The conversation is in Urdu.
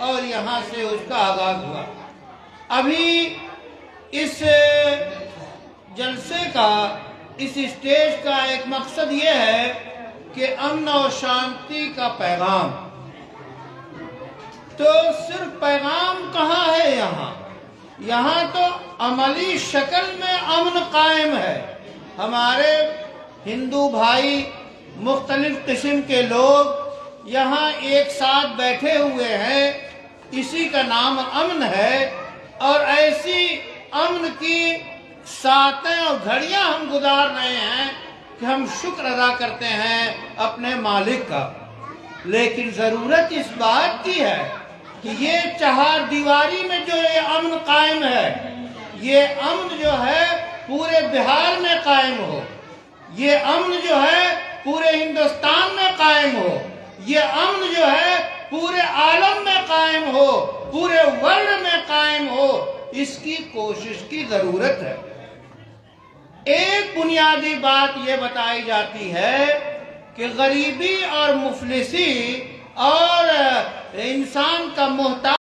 اور یہاں سے اس کا آغاز ہوا۔ ابھی اس جلسے کا، اس اسٹیج کا ایک مقصد یہ ہے کہ امن و شانتی کا پیغام۔ تو صرف پیغام کہاں ہے یہاں تو عملی شکل میں امن قائم ہے۔ ہمارے ہندو بھائی، مختلف قسم کے لوگ یہاں ایک ساتھ بیٹھے ہوئے ہیں، اسی کا نام امن ہے، اور ایسی امن کی ساتیں اور گھڑیاں ہم گزار رہے ہیں کہ ہم شکر ادا کرتے ہیں اپنے مالک کا۔ لیکن ضرورت اس بات کی ہے کہ یہ چہار دیواری میں جو یہ امن قائم ہے، یہ امن جو ہے پورے بہار میں قائم ہو، یہ امن جو ہے پورے ہندوستان میں قائم ہو، یہ امن جو ہے پورے عالم میں قائم ہو، پورے ورلڈ میں قائم ہو۔ اس کی کوشش کی ضرورت ہے۔ ایک بنیادی بات یہ بتائی جاتی ہے کہ غریبی اور مفلسی اور انسان کا محتاج